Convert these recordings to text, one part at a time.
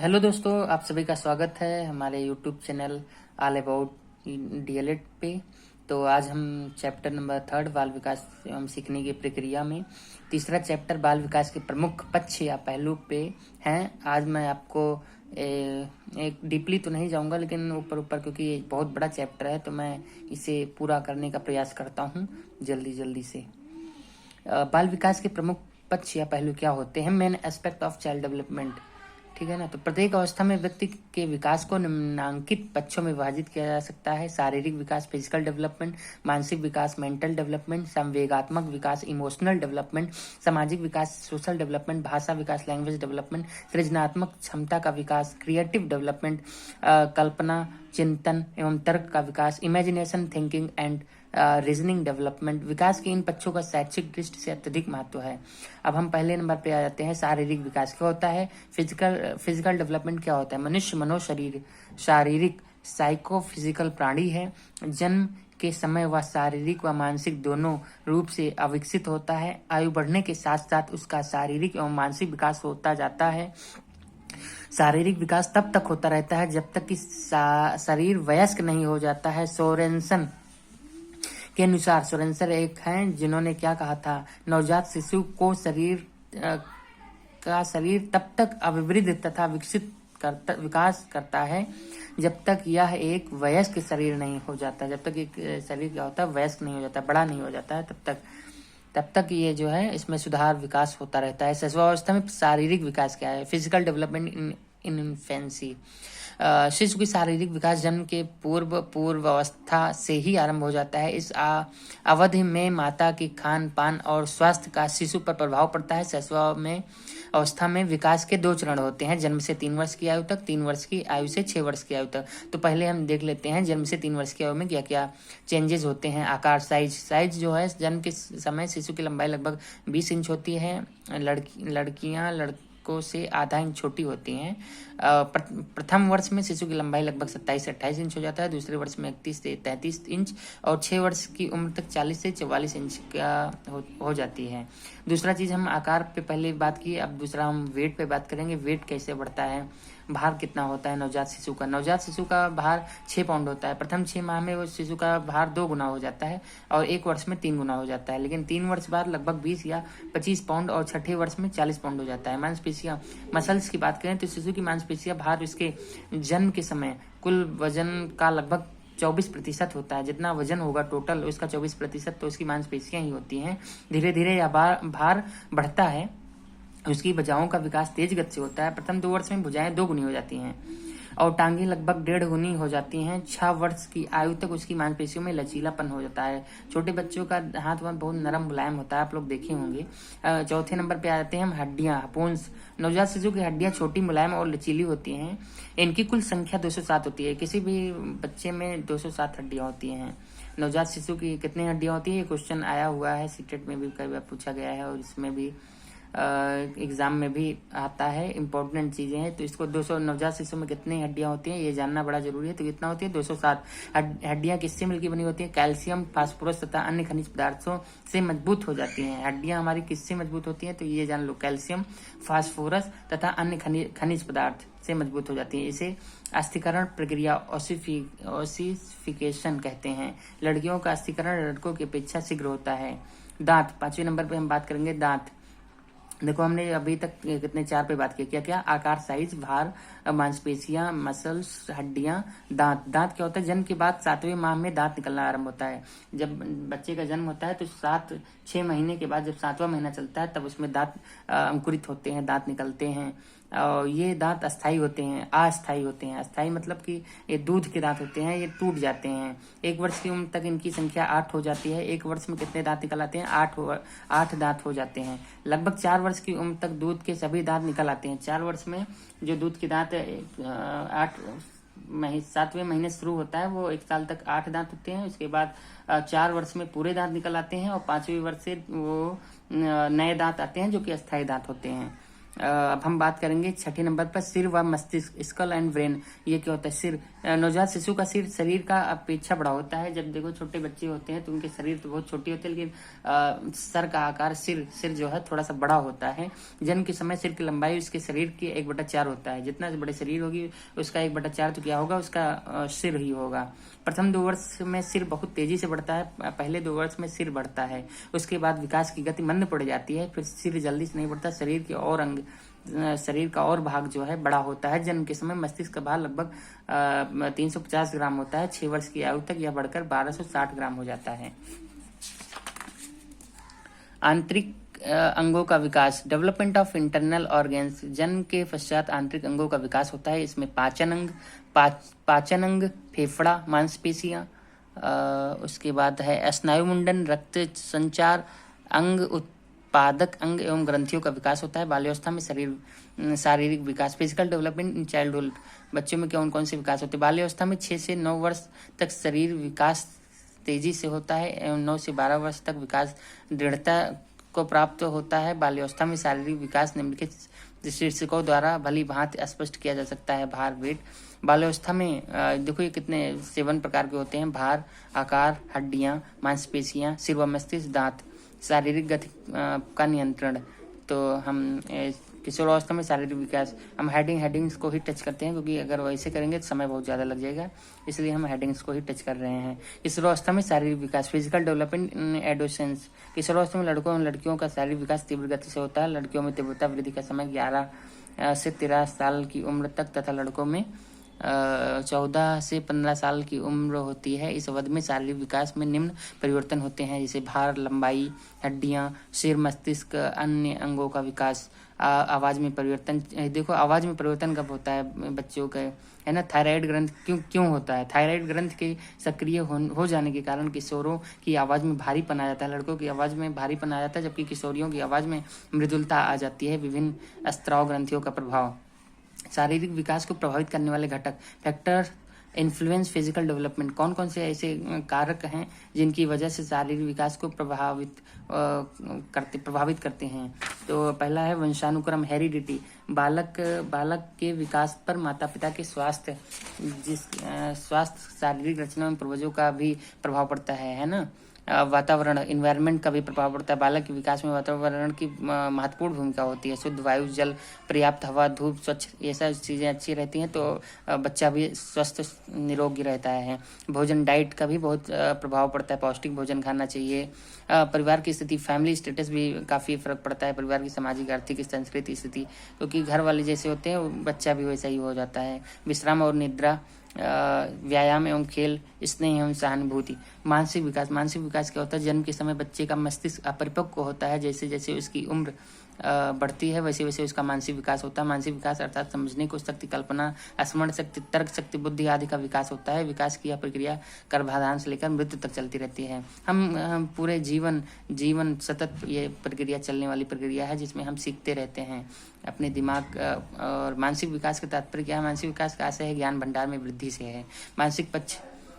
Hello दोस्तों, आप सभी का स्वागत है हमारे YouTube channel all about DElEd पे। तो आज हम चैप्टर नंबर 3 बाल विकास एवं सीखने की प्रक्रिया में तीसरा चैप्टर बाल विकास के प्रमुख पक्ष या पहलू पे हैं। आज मैं आपको एक डीपली तो नहीं जाऊंगा, लेकिन ऊपर ऊपर, क्योंकि ये बहुत बड़ा चैप्टर है तो मैं इसे पूरा करने का प्रयास करता हूँ जल्दी से। बाल विकास के प्रमुख पक्ष या पहलू क्या होते हैं? Main aspect of child development, ठीक है ना। तो प्रत्येक अवस्था में व्यक्ति के विकास को निम्नांकित पक्षों में विभाजित किया जा सकता है। शारीरिक विकास, फिजिकल डेवलपमेंट, मानसिक विकास, मेंटल डेवलपमेंट, संवेगात्मक विकास, इमोशनल डेवलपमेंट, सामाजिक विकास, सोशल डेवलपमेंट, भाषा विकास, लैंग्वेज डेवलपमेंट, सृजनात्मक क्षमता का विकास, क्रिएटिव डेवलपमेंट, कल्पना, चिंतन एवं तर्क का विकास, imagination, thinking and reasoning development. विकास के इन पक्षों का शैक्षिक दृष्टि से अत्यधिक महत्व है। अब हम पहले नंबर पे आ जाते हैं। शारीरिक विकास क्या होता है? फिजिकल डेवलपमेंट क्या होता है? मनुष्य मनोशरीर शारीरिक साइकोफिजिकल प्राणी है। जन्म के समय वह शारीरिक व मानसिक दोनों रूप से अविकसित होता है। आयु बढ़ने के साथ साथ उसका शारीरिक एवं मानसिक विकास होता जाता है। शारीरिक विकास तब तक होता रहता है जब तक कि शरीर वयस्क नहीं हो जाता है। सोरेनसन के अनुसार, सोरेनसन एक हैं जिन्होंने क्या कहा था, नवजात शिशु को शरीर तब तक अविवृद्ध तथा विकास करता है जब तक यह एक वयस्क शरीर नहीं हो जाता। जब तक एक शरीर क्या होता है, वयस्क नहीं हो जाता, बड़ा नहीं हो जाता है, तब तक ये जो है इसमें सुधार विकास होता रहता है। शिशुअवस्था में शारीरिक विकास क्या है? Physical development in infancy. शिशु की शारीरिक विकास जन्म के पूर्व अवस्था से ही आरंभ हो जाता है। इस अवधि में माता की खान पान और स्वास्थ्य का शिशु पर प्रभाव पड़ता है। शिशु अवस्था में विकास के 2 चरण होते हैं, जन्म से 3 वर्ष की आयु तक, 3 वर्ष की आयु से 6 वर्ष की आयु तक। तो पहले हम देख लेते हैं जन्म से 3 वर्ष की आयु में क्या क्या चेंजेस होते हैं। आकार, साइज जो है, जन्म के समय शिशु की लंबाई लगभग 20 इंच होती है। लड़कियां लड़कों से आधा इंच छोटी होती हैं। प्रथम वर्ष में शिशु की लंबाई लगभग 27 से 28 इंच हो जाता है। दूसरे वर्ष में 31 से 33 इंच और 6 वर्ष की उम्र तक 40 से 44 इंच का हो जाती है। दूसरा चीज, हम आकार पे पहले बात की, अब दूसरा हम वेट पे बात करेंगे। वेट कैसे बढ़ता है, भार कितना होता है नवजात शिशु का? नवजात शिशु का भार 6 पाउंड होता है। प्रथम 6 माह में वो शिशु का भार 2 गुना हो जाता है और 1 वर्ष में 3 गुना हो जाता है। लेकिन 3 वर्ष बाद लगभग 20 या 25 पाउंड और छठे वर्ष में 40 पाउंड हो जाता है। मांसपेशियां, मसल्स की बात करें तो शिशु की मांसपेशियां भार इसके जन्म के समय कुल वजन का लगभग 24% होता है। जितना वजन होगा टोटल, उसका 24% तो उसकी मांसपेशियां ही होती हैं। धीरे धीरे यह भार बढ़ता है। उसकी भुजाओं का विकास तेज गति से होता है। प्रथम 2 वर्ष में भुजाएं 2 गुनी हो जाती हैं और टांगे लगभग 1.5 गुनी हो जाती हैं। 6 वर्ष की आयु तक उसकी मांसपेशियों में लचीलापन हो जाता है। छोटे बच्चों का हाथ बहुत नरम मुलायम होता है, आप लोग देखे होंगे। चौथे नंबर पे आ जाते हैं हम हड्डियां, बोन्स। नवजात शिशु की हड्डियां छोटी, मुलायम और लचीली होती हैं। इनकी कुल संख्या 207 होती है। किसी भी बच्चे में 207 हड्डियां होती हैं। नवजात शिशु की कितनी हड्डियां होती है, ये क्वेश्चन आया हुआ है, सीटेट में भी कई बार पूछा गया है और इसमें भी एग्जाम में भी आता है। इंपॉर्टेंट चीजें हैं, तो इसको 200 नवजात शिशु में कितनी हड्डियां होती हैं ये जानना बड़ा जरूरी है। तो कितना होती है? 207 हड्डियां किससे मिलकर बनी होती है? कैल्शियम, फास्फोरस तथा अन्य खनिज पदार्थों से मजबूत हो जाती हैं। हड्डियां हमारी किससे मजबूत होती हैं? तो ये जान लो, कैल्शियम, फास्फोरस तथा अन्य खनिज पदार्थ से मजबूत हो जाती है। इसे अस्थिकरण प्रक्रिया ओसिफिकेशन कहते हैं। लड़कियों का अस्थिकरण लड़कों की अपेक्षा शीघ्र होता है। दांत, 5वें नंबर पे हम बात करेंगे दांत। देखो, हमने अभी तक कितने 4 पे बात की, क्या क्या? आकार, साइज, भार, मांसपेशियां, मसल्स, हड्डियां, दांत। दांत क्या होता है? जन्म के बाद 7वें माह में दांत निकलना आरंभ होता है। जब बच्चे का जन्म होता है तो 6 महीने के बाद जब 7वां महीना चलता है तब उसमें दांत अंकुरित होते हैं, दांत निकलते हैं। और ये दांत अस्थायी होते हैं, अस्थायी होते हैं। अस्थायी मतलब कि ये दूध के दांत होते हैं, ये टूट जाते हैं। 1 वर्ष की उम्र तक इनकी संख्या 8 हो जाती है। 1 वर्ष में कितने दांत निकल आते हैं? 8 दांत हो जाते हैं। लगभग 4 वर्ष की उम्र तक दूध के सभी दांत निकल आते हैं। 4 वर्ष में जो दूध के दांत 7वें महीने शुरू होता है, वो 1 साल तक 8 दांत होते हैं। उसके बाद 4 वर्ष में पूरे दांत निकल आते हैं और 5वें वर्ष से वो नए दांत आते हैं जो कि अस्थायी दांत होते हैं। अब हम बात करेंगे छठे नंबर पर सिर व मस्तिष्क, स्कल एंड ब्रेन। ये क्या होता है? सिर, नवजात शिशु का सिर शरीर का अपेक्षा बड़ा होता है। जब देखो छोटे बच्चे होते हैं तो उनके शरीर तो बहुत छोटी होती है, लेकिन सर का आकार, सिर जो है थोड़ा सा बड़ा होता है। जन्म के समय सिर की लंबाई उसके शरीर की 1/4 होता है। जितना बड़े शरीर होगी उसका 1/4 तो क्या होगा? उसका सिर ही होगा। प्रथम 2 वर्ष में सिर बहुत तेजी से बढ़ता है। पहले 2 वर्ष में सिर बढ़ता है, उसके बाद विकास की गति मंद पड़ जाती है। फिर सिर जल्दी से नहीं बढ़ता। शरीर का और भाग जो है बड़ा होता है। जन्म के समय मस्तिष्क का भार लगभग 350 ग्राम होता है। 6 वर्ष की आयु तक यह बढ़कर 1260 ग्राम हो जाता है। आंतरिक अंगों का विकास, डेवलपमेंट ऑफ इंटरनल ऑर्गेन्स। जन्म के पश्चात आंतरिक अंगों का विकास होता है। इसमें पाचन अंग, फेफड़ा, मांसपेशियां, उसके बाद है स्नायु मुंडन, रक्त संचार अंग, उत्पादक अंग एवं ग्रंथियों का विकास होता है। बाल्यावस्था में शारीरिक विकास, फिजिकल डेवलपमेंट इन चाइल्डहुड। बच्चों में कौन कौन से विकास होते हैं? बाल्यावस्था में 6 से 9 वर्ष तक शरीर विकास तेजी से होता है एवं 9 से 12 वर्ष तक विकास दृढ़ता को प्राप्त होता है। बाल्यावस्था में शारीरिक विकास निम्नलिखित शीर्षकों द्वारा भली भांति स्पष्ट किया जा सकता है। भार, वेट। बाल्यावस्था में देखो ये कितने 7 प्रकार के होते हैं: भार, आकार, हड्डियां, मांसपेशियां, सिर व मस्तिष्क, दांत। शारीरिक गति का नियंत्रण। तो हम किशोरावस्था में शारीरिक विकास, हम हेडिंग्स को ही टच करते हैं, क्योंकि अगर वैसे करेंगे तो समय बहुत ज़्यादा लग जाएगा, इसलिए हम हेडिंग्स को ही टच कर रहे हैं। किशोरावस्था में शारीरिक विकास, फिजिकल डेवलपमेंट इन एडोसेंस। किशोरावस्था में लड़कों और लड़कियों का शारीरिक विकास तीव्र गति से होता है। लड़कियों में तीव्रता वृद्धि का समय 11 से 13 साल की उम्र तक तथा लड़कों में 14 से 15 साल की उम्र होती है। इस अवधि में शारीरिक विकास में निम्न परिवर्तन होते हैं, जैसे भार, लंबाई, हड्डियां, सिर, मस्तिष्क, अन्य अंगों का विकास। आवाज में परिवर्तन। देखो आवाज में परिवर्तन कब होता है बच्चों का, है ना? थायराइड ग्रंथ क्यों होता है? थायराइड ग्रंथ के सक्रिय हो जाने के कारण किशोरों की आवाज में भारीपन आ जाता है, लड़कों की आवाज में भारीपन आ जाता है, जबकि किशोरियों की आवाज में मृदुलता आ जाती है। विभिन्न स्त्राव ग्रंथियों का प्रभाव। शारीरिक विकास को प्रभावित करने वाले घटक, फैक्टर इन्फ्लुएंस फिजिकल डेवलपमेंट। कौन कौन से ऐसे कारक हैं जिनकी वजह से शारीरिक विकास को प्रभावित करते हैं? तो पहला है वंशानुक्रम, हेरिडिटी। बालक के विकास पर माता पिता के स्वास्थ्य, शारीरिक रचना में पूर्वजों का भी प्रभाव पड़ता है ना? वातावरण, इन्वायरमेंट का भी प्रभाव पड़ता है। बालक के विकास में वातावरण की महत्वपूर्ण भूमिका होती है। शुद्ध वायु, जल, पर्याप्त हवा, धूप, स्वच्छ, ये सब चीज़ें अच्छी रहती हैं तो बच्चा भी स्वस्थ निरोगी रहता है। भोजन, डाइट का भी बहुत प्रभाव पड़ता है। पौष्टिक भोजन खाना चाहिए। परिवार की स्थिति, फैमिली स्टेटस भी काफ़ी फर्क पड़ता है। परिवार की सामाजिक, आर्थिक, सांस्कृतिक स्थिति, क्योंकि घर वाले जैसे होते हैं बच्चा भी वैसा ही हो जाता है। विश्राम और निद्रा, व्यायाम एवं खेल, स्नेह एवं सहानुभूति। मानसिक विकास क्या होता है? जन्म के समय बच्चे का मस्तिष्क अपरिपक्व होता है। जैसे जैसे उसकी उम्र बढ़ती है वैसे वैसे उसका मानसिक विकास होता है। मानसिक विकास अर्थात समझने को शक्ति, कल्पना, स्मरण शक्ति, तर्क शक्ति, बुद्धि आदि का विकास होता है। विकास की यह प्रक्रिया गर्भाधान से लेकर मृत्यु तक चलती रहती है। हम पूरे जीवन सतत ये प्रक्रिया चलने वाली प्रक्रिया है, जिसमें हम सीखते रहते हैं अपने दिमाग। और मानसिक विकास का तात्पर्य क्या है? मानसिक विकास का आशय है ज्ञान भंडार में वृद्धि से है। मानसिक पक्ष,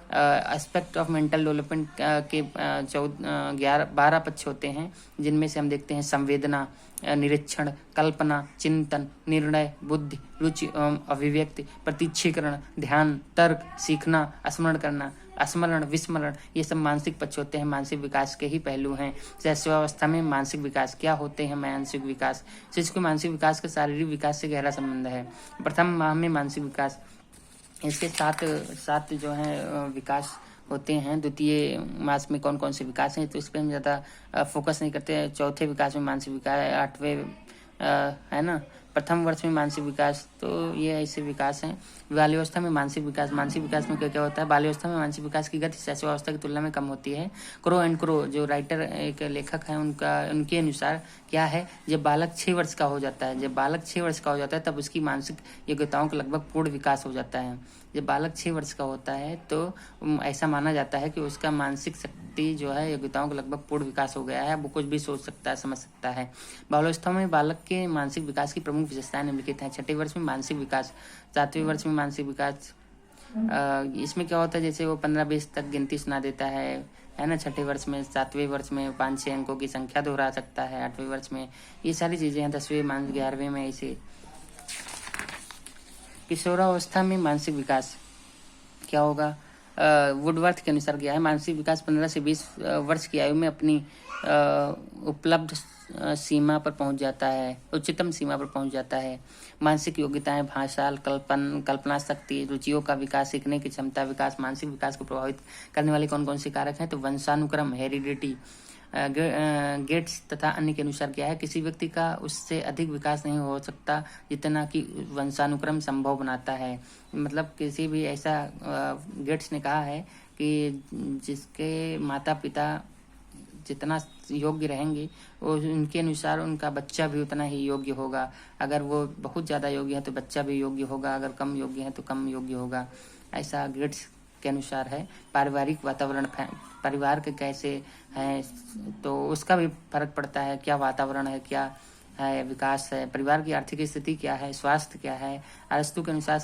एस्पेक्ट ऑफ मेंटल डेवलपमेंट के 12 पक्ष होते हैं, जिनमें से हम देखते हैं संवेदना, निरीक्षण, कल्पना, चिंतन, निर्णय, बुद्धि, रुचि एवं अभिव्यक्ति, प्रतीक्षीकरण, ध्यान, तर्क, सीखना, स्मरण करना, स्मरण, विस्मरण, ये सब मानसिक पक्ष होते हैं। मानसिक विकास के ही पहलू हैं। शैशवावस्था में मानसिक विकास क्या होते हैं? मानसिक विकास, शिशु के मानसिक विकास का शारीरिक विकास से गहरा संबंध है। प्रथम माह में मानसिक विकास, इसके साथ जो है विकास होते हैं। द्वितीय मास में कौन कौन से विकास हैं तो इस पर हम ज़्यादा फोकस नहीं करते। चौथे विकास में मानसिक विकास, 8वें है ना, प्रथम वर्ष में मानसिक विकास, तो ये ऐसे विकास हैं। बाल्यावस्था में मानसिक विकास में क्या क्या होता है? बाल्यावस्था में मानसिक विकास की गति शैशवावस्था की तुलना में कम होती है। क्रो एंड क्रो जो राइटर एक लेखक है उनके अनुसार क्या है, जब बालक 6 वर्ष का हो जाता है तब उसकी मानसिक योग्यताओं का लगभग पूर्ण विकास हो जाता है। जब बालक 6 वर्ष का होता है तो ऐसा माना जाता है कि उसका मानसिक शक्ति जो है, योग्यताओं का लगभग पूर्ण विकास हो गया है। वो कुछ भी सोच सकता है, समझ सकता है। बाल्यावस्था में बालक के मानसिक विकास की प्रमुख विशेषताएं निम्नलिखित हैं। 6ठे वर्ष में मानसिक विकास, 7वें वर्ष में मानसिक विकास। इसमें क्या होता है, जैसे वो 15-20 तक गिनती सुना देता है, है ना। छठे वर्ष में, 7वें वर्ष में 5-6 अंकों की संख्या दोहरा सकता है, 8वें वर्ष में ये सारी चीजें हैं। 10वें 11वें में ऐसे। किशोरावस्था में मानसिक विकास क्या होगा? वुडवर्थ के अनुसार क्या है? मानसिक विकास 15 से 20 वर्ष की आयु में अपनी उपलब्ध सीमा पर पहुंच जाता है, उच्चतम सीमा पर पहुंच जाता है। मानसिक योग्यताएं, भाषा, कल्पना शक्ति, रुचियों का विकास, सीखने की क्षमता विकास। मानसिक विकास को प्रभावित करने वाले कौन कौन से कारक हैं? तो वंशानुक्रम, हेरिडिटी, गेट्स तथा अन्य के अनुसार क्या है? किसी व्यक्ति का उससे अधिक विकास नहीं हो सकता जितना कि वंशानुक्रम संभव बनाता है। मतलब किसी भी ऐसा, गेट्स ने कहा है कि जिसके माता पिता जितना योग्य रहेंगे वो उनके अनुसार उनका बच्चा भी उतना ही योग्य होगा। अगर वो बहुत ज़्यादा योग्य है तो बच्चा भी योग्य होगा, अगर कम योग्य है तो कम योग्य होगा, ऐसा गेट्स के अनुसार है। पारिवारिक वातावरण, परिवार के कैसे हैं तो उसका भी फर्क पड़ता है, क्या वातावरण है, क्या है विकास है, परिवार की आर्थिक स्थिति क्या है, स्वास्थ्य क्या है। अरस्तु के अनुसार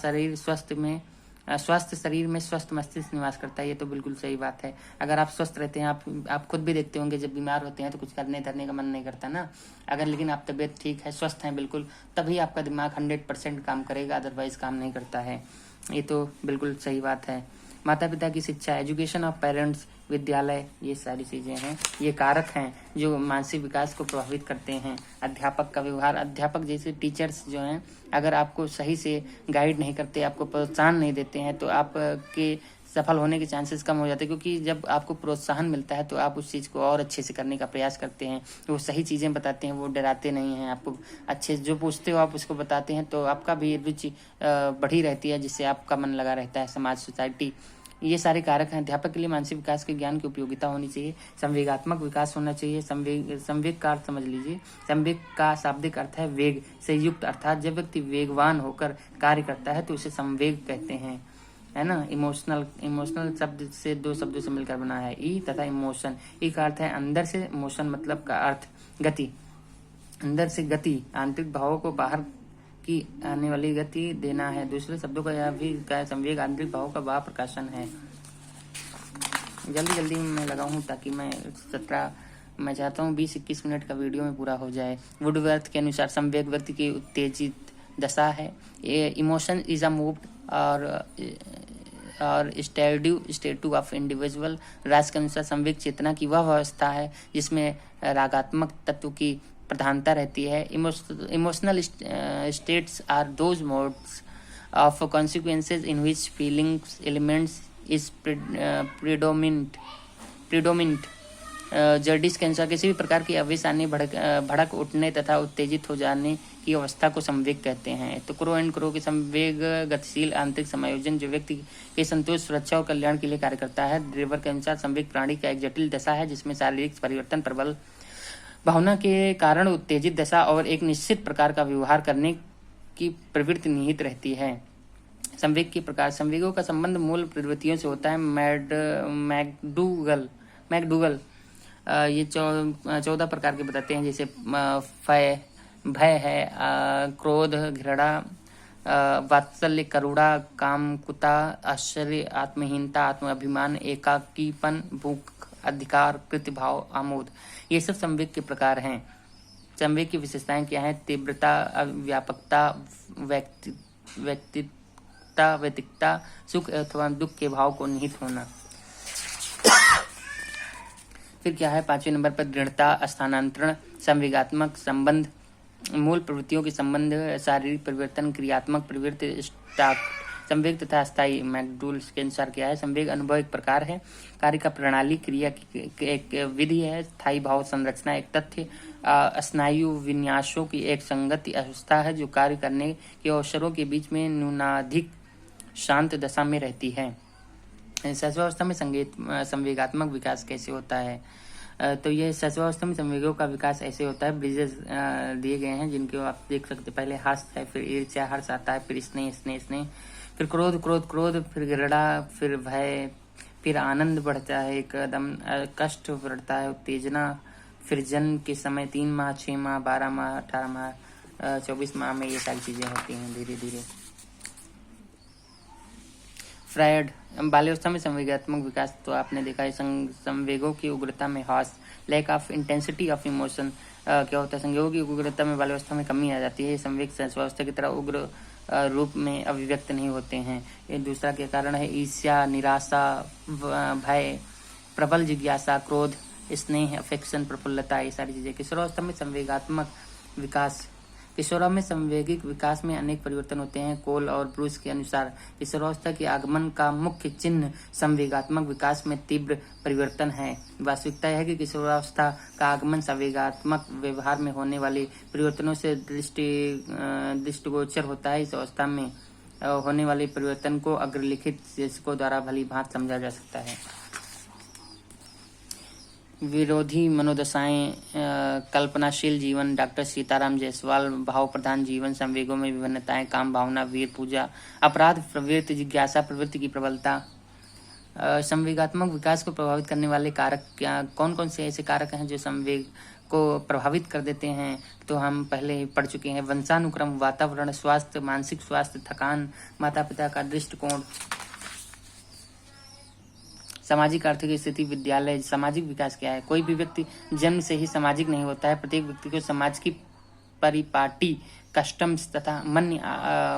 स्वस्थ शरीर में स्वस्थ मस्तिष्क निवास करता है। ये तो बिल्कुल सही बात है। अगर आप स्वस्थ रहते हैं, आप खुद भी देखते होंगे जब बीमार होते हैं तो कुछ करने धरने का मन नहीं करता ना। अगर लेकिन आप तबीयत ठीक है, स्वस्थ हैं बिल्कुल, तभी आपका दिमाग 100% काम करेगा, अदरवाइज काम नहीं करता है। ये तो बिल्कुल सही बात है। माता पिता की शिक्षा, एजुकेशन ऑफ पेरेंट्स, विद्यालय, ये सारी चीजें हैं, ये कारक हैं जो मानसिक विकास को प्रभावित करते हैं। अध्यापक का व्यवहार, अध्यापक जैसे टीचर्स जो हैं, अगर आपको सही से गाइड नहीं करते, आपको प्रोत्साहन नहीं देते हैं तो आपके सफल होने के चांसेस कम हो जाते हैं। क्योंकि जब आपको प्रोत्साहन मिलता है तो आप उस चीज़ को और अच्छे से करने का प्रयास करते हैं, वो सही चीज़ें बताते हैं, वो डराते नहीं हैं आपको। अच्छे जो पूछते हो आप उसको बताते हैं तो आपका भी रुचि बढ़ी रहती है, जिससे आपका मन लगा रहता है। समाज, सोसाइटी, ये सारे कारक हैं। अध्यापक के लिए मानसिक विकास के ज्ञान की उपयोगिता होनी चाहिए। संवेगात्मक विकास होना चाहिए। संवेग का अर्थ समझ लीजिए। संवेग का शाब्दिक अर्थ है वेग से युक्त, अर्थात जब व्यक्ति वेगवान होकर कार्य करता है तो उसे संवेग कहते हैं, है ना। इमोशनल शब्द से 2 शब्दों से मिलकर बना है, ई तथा इमोशन। ई का अर्थ है अंदर से, मोशन मतलब का अर्थ गति, अंदर से गति, आंतरिक भावों को बाहर की आने वाली गति देना है। दूसरे शब्दों का यह भी संवेग आंतरिक भावों का भाव प्रकाशन है। जल्दी मैं लगाऊं ताकि मैं चाहता हूँ 20-21 मिनट का वीडियो में पूरा हो जाए। वुडवर्थ के अनुसार संवेग व्यक्ति की उत्तेजित दशा है। ये इमोशन इज अ मूव्ड और स्टेटू ऑफ इंडिविजुअल। राज के अनुसार संवेग चेतना की वह अवस्था है जिसमें रागात्मक तत्व की प्रधानता रहती है। Emotional states are those modes of consequences in which feelings elements is predominant. जर्डिस के अनुसार किसी भी प्रकार की आवेश आने, भड़क उठने तथा उत्तेजित हो जाने की अवस्था को संवेग कहते हैं। तो क्रो एंड क्रो के संवेग गतिशील आंतरिक समायोजन जो व्यक्ति के संतोष, सुरक्षा और कल्याण के लिए कार्य करता है। ड्रेवर के अनुसार संवेग प्राणी का एक जटिल दशा है जिसमें शारीरिक परिवर्तन, प्रबल भावना के कारण उत्तेजित दशा और एक निश्चित प्रकार का व्यवहार करने की प्रवृत्ति निहित रहती है। संवेग के प्रकार, संवेगों का संबंध मूल प्रवृत्तियों से होता है। मैकडूगल ये 14 प्रकार के बताते हैं, जैसे भय है, क्रोध, घृणा, वात्सल्य, करुणा, कामुकता, आश्चर्य, आत्महीनता, आत्माभिमान, एकाकीपन, भूख, अधिकार, कृत्यभाव, आमोद, ये सब संवेग के प्रकार हैं। संवेग की विशेषताएं क्या हैं? तीव्रता, व्यापकता, वैयक्तिकता, सुख अथवा दुख के भाव को निहित होना। फिर क्या है 5वें नंबर पर? दृढ़ता, स्थानांतरण, संवेगात्मक संबंध, मूल प्रवृत्तियों के संबंध, शारीरिक परिवर्तन, क्रियात्मक प्रवृत्ति, स्टॉक, संवेग तथा स्थायी। मैकडूगल के अनुसार क्या है? संवेग अनुभव एक प्रकार है, कार्य का प्रणाली, क्रिया की एक विधि है। स्थायी भाव संरचना एक तथ्य, स्नायु विन्यासों की एक संगति अवस्था है जो कार्य करने के अवसरों के बीच में न्यूनाधिक शांत दशा में रहती है। सहस्वावस्था में संवेगात्मक विकास कैसे होता है? तो ये सहस्वावस्था में संवेगों का विकास ऐसे होता है। ब्रिजेस दिए गए हैं जिनको आप देख सकते हैं। पहले हास है, फिर ईर्ष्या, हर्ष आता है, फिर स्नेह, फिर क्रोध, फिर घृणा, फिर भय, फिर आनंद बढ़ता है, एकदम कष्ट बढ़ता है, उत्तेजना, फिर जन्म के समय 3 माह, 6 माह, 12 माह, 18 माह, 24 माह में ये सारी चीजें होती हैं धीरे धीरे। फ्रायड बाल्यावस्था में संवेगात्मक विकास तो आपने देखा है, संवेगों की उग्रता में ह्रास, lack of intensity of emotion. क्या होता है, संवेगों की उग्रता में बाल्यावस्था में कमी आ जाती है। संवेग शैशवावस्था की तरह उग्र रूप में अभिव्यक्त नहीं होते हैं। ये दूसरा के कारण है ईर्ष्या, निराशा, भय, प्रबल जिज्ञासा, क्रोध, स्नेह, अफेक्शन, प्रफुल्लता, ये सारी चीजें। किशोरावस्था में संवेगात्मक विकास। किशोरों में संवेगिक विकास में अनेक परिवर्तन होते हैं। कोल और ब्रूस के अनुसार किशोरावस्था के आगमन का मुख्य चिन्ह संवेगात्मक विकास में तीव्र परिवर्तन है। वास्तविकता यह है कि किशोरावस्था का आगमन संवेगात्मक व्यवहार में होने वाले परिवर्तनों से दृष्टिगोचर होता है। इस अवस्था में होने वाले परिवर्तन को अग्रलिखित शीर्षकों द्वारा भली भांति समझा जा सकता है। विरोधी मनोदशाएं, कल्पनाशील जीवन, डॉक्टर सीताराम जायसवाल, भाव प्रधान जीवन, संवेगों में विभिन्नताएं, काम भावना, वीर पूजा, अपराध प्रवृत्ति, जिज्ञासा प्रवृत्ति की प्रबलता। संवेगात्मक विकास को प्रभावित करने वाले कारक क्या, कौन कौन से ऐसे कारक हैं जो संवेग को प्रभावित कर देते हैं, तो हम पहले ही पढ़ चुके हैं। वंशानुक्रम, वातावरण, स्वास्थ्य, मानसिक स्वास्थ्य, थकान, माता पिता का दृष्टिकोण, सामाजिक आर्थिक स्थिति, विद्यालय। सामाजिक विकास क्या है, कोई भी व्यक्ति जन्म से ही सामाजिक नहीं होता है। प्रत्येक व्यक्ति को समाज की परिपाटी, कस्टम्स तथा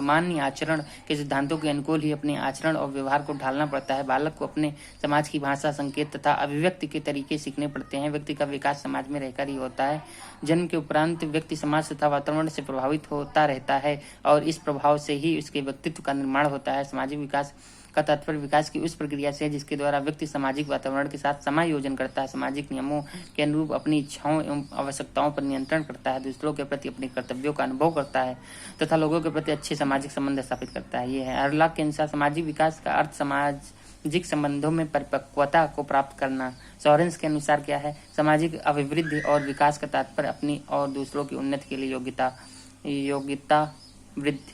मान्य आचरण के सिद्धांतों के अनुकूल ही अपने आचरण और व्यवहार को ढालना पड़ता है। बालक को अपने समाज की भाषा, संकेत तथा अभिव्यक्ति के तरीके सीखने पड़ते हैं। व्यक्ति का विकास समाज में रहकर ही होता है। जन्म के उपरांत व्यक्ति समाज तथा वातावरण से प्रभावित होता रहता है और इस प्रभाव से ही उसके व्यक्तित्व का निर्माण होता है। सामाजिक विकास का तात्पर्य विकास की उस प्रक्रिया से है जिसके द्वारा व्यक्ति सामाजिक वातावरण के साथ समायोजन करता है, सामाजिक नियमों के अनुरूप अपनी इच्छाओं एवं आवश्यकताओं पर नियंत्रण करता है, दूसरों के प्रति अपने कर्तव्यों का अनुभव करता है तथा लोगों के प्रति अच्छे सामाजिक संबंध स्थापित करता है। ये है हरलॉक के अनुसार सामाजिक विकास का अर्थ सामाजिक संबंधों में परिपक्वता को प्राप्त करना। सॉरेंस के अनुसार क्या है, सामाजिक अभिवृद्धि और विकास का तात्पर्य अपनी और दूसरों की उन्नति के लिए योग्यता वृद्धि।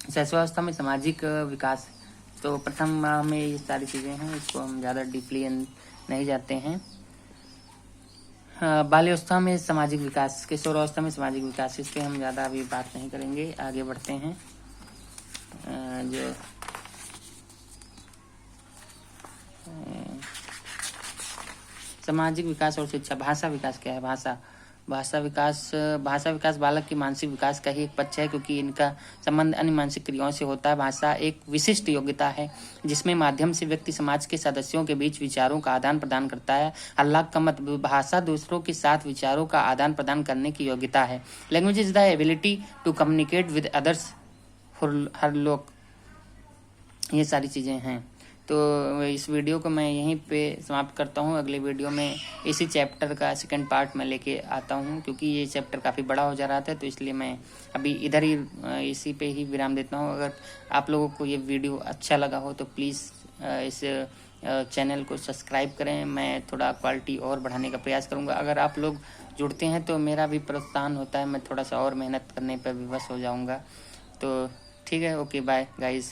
शैशवावस्था में सामाजिक विकास, तो प्रथम में ये सारी चीज़ें हैं, इसको हम ज़्यादा डीपली नहीं जाते हैं। बाल्यावस्था में सामाजिक विकास, किशोरावस्था में सामाजिक विकास, इस पर हम ज़्यादा अभी बात नहीं करेंगे, आगे बढ़ते हैं। जो सामाजिक विकास और शिक्षा। भाषा विकास क्या है, भाषा विकास बालक के मानसिक विकास का ही एक पक्ष है, क्योंकि इनका संबंध अन्य मानसिक क्रियाओं से होता है। भाषा एक विशिष्ट योग्यता है जिसमें माध्यम से व्यक्ति समाज के सदस्यों के बीच विचारों का आदान प्रदान करता है। हल्लाक का मत, भाषा दूसरों के साथ विचारों का आदान प्रदान करने की योग्यता है। Language is the ability to communicate with others. Hurlock, ये सारी चीजें हैं। तो इस वीडियो को मैं यहीं पे समाप्त करता हूँ। अगले वीडियो में इसी चैप्टर का सेकंड पार्ट में लेके आता हूँ, क्योंकि ये चैप्टर काफ़ी बड़ा हो जा रहा था, तो इसलिए मैं अभी इधर ही इसी पे ही विराम देता हूँ। अगर आप लोगों को ये वीडियो अच्छा लगा हो तो प्लीज़ इस चैनल को सब्सक्राइब करें। मैं थोड़ा क्वालिटी और बढ़ाने का प्रयास करूँगा। अगर आप लोग जुड़ते हैं तो मेरा भी प्रोत्साहन होता है, मैं थोड़ा सा और मेहनत करने पर विवश हो जाऊँगा। तो ठीक है, ओके, बाय गाइज़।